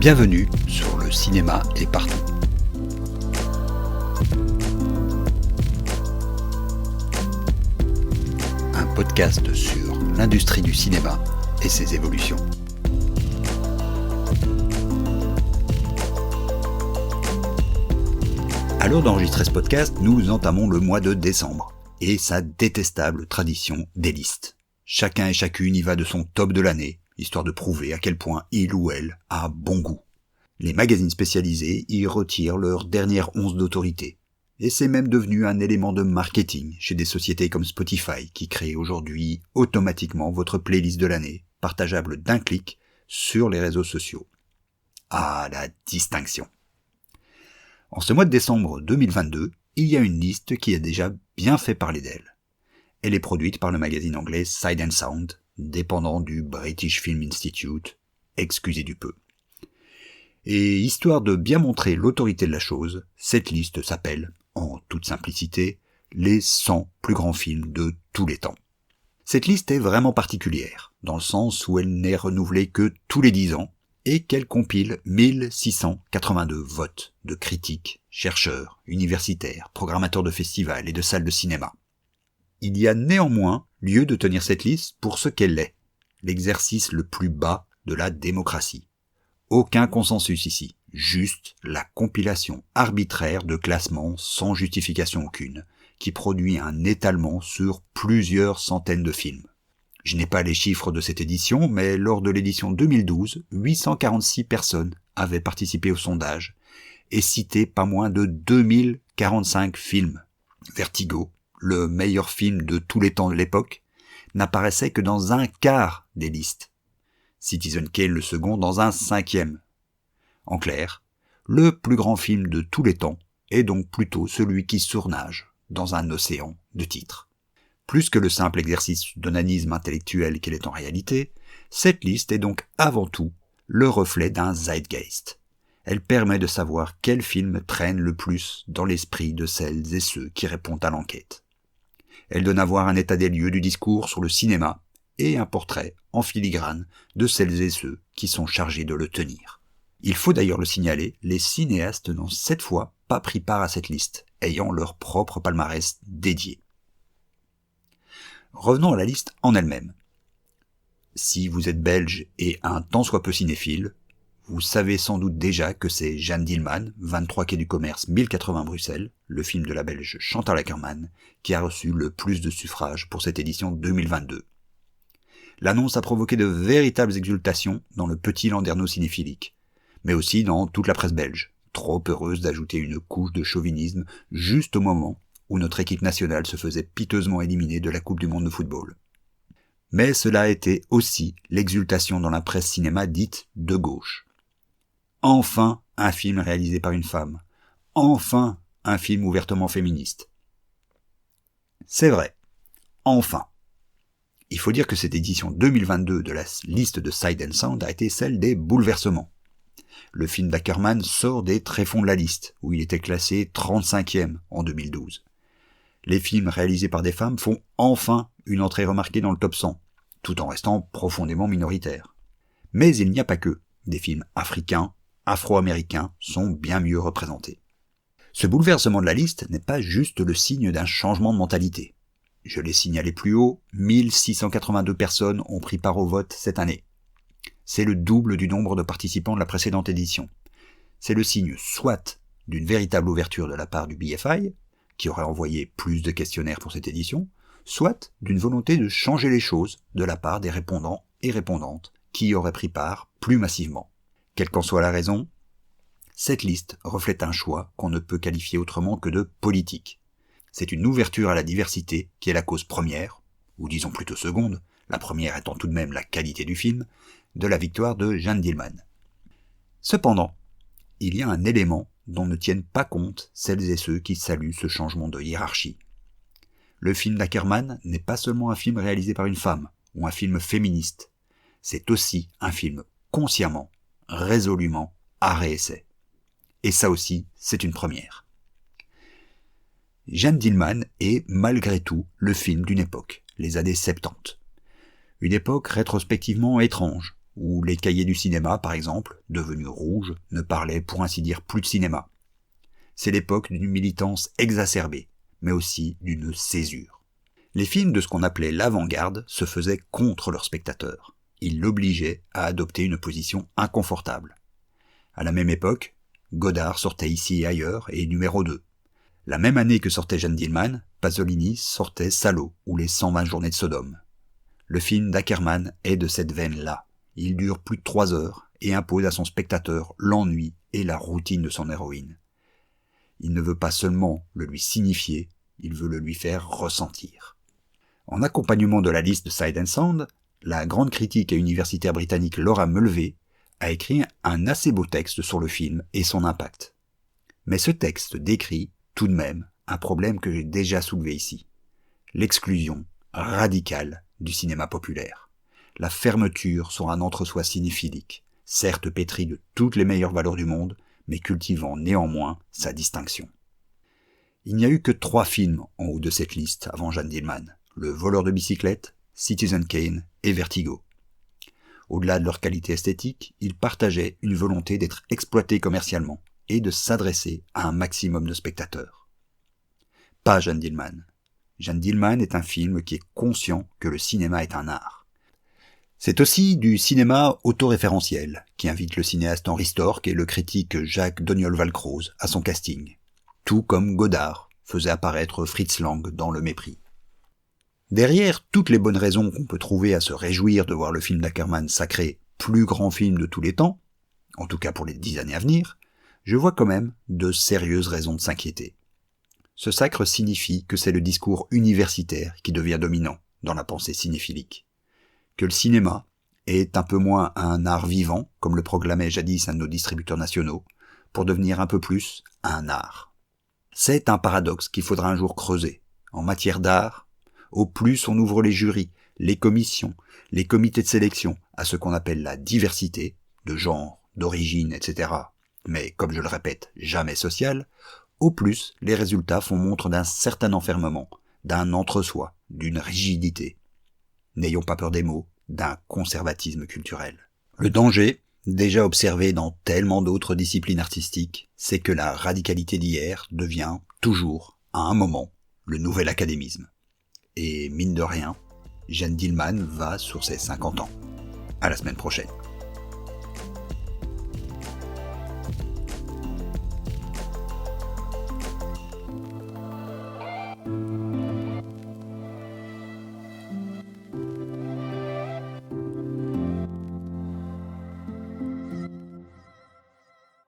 Bienvenue sur Le cinéma est partout. Un podcast sur l'industrie du cinéma et ses évolutions. À l'heure d'enregistrer ce podcast, nous entamons le mois de décembre et sa détestable tradition des listes. Chacun et chacune y va de son top de l'année, histoire de prouver à quel point il ou elle a bon goût. Les magazines spécialisés y retirent leur dernière once d'autorité. Et c'est même devenu un élément de marketing chez des sociétés comme Spotify qui créent aujourd'hui automatiquement votre playlist de l'année, partageable d'un clic sur les réseaux sociaux. Ah, la distinction! En ce mois de décembre 2022, il y a une liste qui a déjà bien fait parler d'elle. Elle est produite par le magazine anglais Sight & Sound, dépendant du British Film Institute, excusez du peu. Et histoire de bien montrer l'autorité de la chose, cette liste s'appelle, en toute simplicité, les 100 plus grands films de tous les temps. Cette liste est vraiment particulière, dans le sens où elle n'est renouvelée que tous les 10 ans, et qu'elle compile 1682 votes de critiques, chercheurs, universitaires, programmateurs de festivals et de salles de cinéma. Il y a néanmoins lieu de tenir cette liste pour ce qu'elle est, l'exercice le plus bas de la démocratie. Aucun consensus ici, juste la compilation arbitraire de classements sans justification aucune, qui produit un étalement sur plusieurs centaines de films. Je n'ai pas les chiffres de cette édition, mais lors de l'édition 2012, 846 personnes avaient participé au sondage et cité pas moins de 2045 films. Vertigo, le meilleur film de tous les temps de l'époque, n'apparaissait que dans un quart des listes. Citizen Kane le second dans un 5e. En clair, le plus grand film de tous les temps est donc plutôt celui qui surnage dans un océan de titres. Plus que le simple exercice d'onanisme intellectuel qu'elle est en réalité, cette liste est donc avant tout le reflet d'un zeitgeist. Elle permet de savoir quel film traîne le plus dans l'esprit de celles et ceux qui répondent à l'enquête. Elle donne à voir un état des lieux du discours sur le cinéma et un portrait en filigrane de celles et ceux qui sont chargés de le tenir. Il faut d'ailleurs le signaler, les cinéastes n'ont cette fois pas pris part à cette liste, ayant leur propre palmarès dédié. Revenons à la liste en elle-même. Si vous êtes belge et un tant soit peu cinéphile, vous savez sans doute déjà que c'est Jeanne Dielman, 23 quai du Commerce, 1080 Bruxelles, le film de la belge Chantal Akerman, qui a reçu le plus de suffrages pour cette édition 2022. L'annonce a provoqué de véritables exultations dans le petit landerneau cinéphilique, mais aussi dans toute la presse belge, trop heureuse d'ajouter une couche de chauvinisme juste au moment où notre équipe nationale se faisait piteusement éliminer de la Coupe du monde de football. Mais cela a été aussi l'exultation dans la presse cinéma dite de gauche. Enfin un film réalisé par une femme. Enfin un film ouvertement féministe. C'est vrai. Enfin. Il faut dire que cette édition 2022 de la liste de Sight & Sound a été celle des bouleversements. Le film d'Akerman sort des tréfonds de la liste, où il était classé 35e en 2012. Les films réalisés par des femmes font enfin une entrée remarquée dans le top 100, tout en restant profondément minoritaires. Mais il n'y a pas que. Des films africains, afro-américains sont bien mieux représentés. Ce bouleversement de la liste n'est pas juste le signe d'un changement de mentalité. Je l'ai signalé plus haut, 1682 personnes ont pris part au vote cette année. C'est le double du nombre de participants de la précédente édition. C'est le signe soit d'une véritable ouverture de la part du BFI, qui aurait envoyé plus de questionnaires pour cette édition, soit d'une volonté de changer les choses de la part des répondants et répondantes qui y auraient pris part plus massivement. Quelle qu'en soit la raison, cette liste reflète un choix qu'on ne peut qualifier autrement que de politique. C'est une ouverture à la diversité qui est la cause première, ou disons plutôt seconde, la première étant tout de même la qualité du film, de la victoire de Jeanne Dielman. Cependant, il y a un élément dont ne tiennent pas compte celles et ceux qui saluent ce changement de hiérarchie. Le film d'Akerman n'est pas seulement un film réalisé par une femme, ou un film féministe, c'est aussi un film consciemment, résolument, arrêt-essai. Et ça aussi, c'est une première. Jeanne Dielman est, malgré tout, le film d'une époque, les années 70. Une époque rétrospectivement étrange, où les cahiers du cinéma, par exemple, devenus rouges, ne parlaient pour ainsi dire plus de cinéma. C'est l'époque d'une militance exacerbée, mais aussi d'une césure. Les films de ce qu'on appelait l'avant-garde se faisaient contre leurs spectateurs. Ils l'obligeaient à adopter une position inconfortable. À la même époque, Godard sortait Ici et ailleurs et numéro 2. La même année que sortait Jeanne Dielman, Pasolini sortait Salo ou les 120 journées de Sodome. Le film d'Ackerman est de cette veine-là. Il dure plus de 3 heures et impose à son spectateur l'ennui et la routine de son héroïne. Il ne veut pas seulement le lui signifier, il veut le lui faire ressentir. En accompagnement de la liste de Sight and Sound, la grande critique et universitaire britannique Laura Mulvey a écrit un assez beau texte sur le film et son impact. Mais ce texte décrit, tout de même, un problème que j'ai déjà soulevé ici. L'exclusion radicale du cinéma populaire. La fermeture sur un entre-soi cinéphilique, certes pétri de toutes les meilleures valeurs du monde, mais cultivant néanmoins sa distinction. Il n'y a eu que 3 films en haut de cette liste avant Jeanne Dielman, Le voleur de bicyclette, Citizen Kane et Vertigo. Au-delà de leur qualité esthétique, ils partageaient une volonté d'être exploités commercialement et de s'adresser à un maximum de spectateurs. Pas Jeanne Dielman. Jeanne Dielman est un film qui est conscient que le cinéma est un art. C'est aussi du cinéma autoréférentiel, qui invite le cinéaste Henri Storck et le critique Jacques Doniol-Valcroze à son casting, tout comme Godard faisait apparaître Fritz Lang dans Le Mépris. Derrière toutes les bonnes raisons qu'on peut trouver à se réjouir de voir le film d'Ackerman sacré plus grand film de tous les temps, en tout cas pour les 10 années à venir, je vois quand même de sérieuses raisons de s'inquiéter. Ce sacre signifie que c'est le discours universitaire qui devient dominant dans la pensée cinéphilique. Que le cinéma est un peu moins un art vivant, comme le proclamait jadis un de nos distributeurs nationaux, pour devenir un peu plus un art. C'est un paradoxe qu'il faudra un jour creuser. En matière d'art, au plus on ouvre les jurys, les commissions, les comités de sélection à ce qu'on appelle la diversité, de genre, d'origine, etc., mais comme je le répète, jamais sociale, au plus les résultats font montre d'un certain enfermement, d'un entre-soi, d'une rigidité. N'ayons pas peur des mots, d'un conservatisme culturel. Le danger, déjà observé dans tellement d'autres disciplines artistiques, c'est que la radicalité d'hier devient toujours, à un moment, le nouvel académisme. Et mine de rien, Jeanne Dielman va sur ses 50 ans. À la semaine prochaine.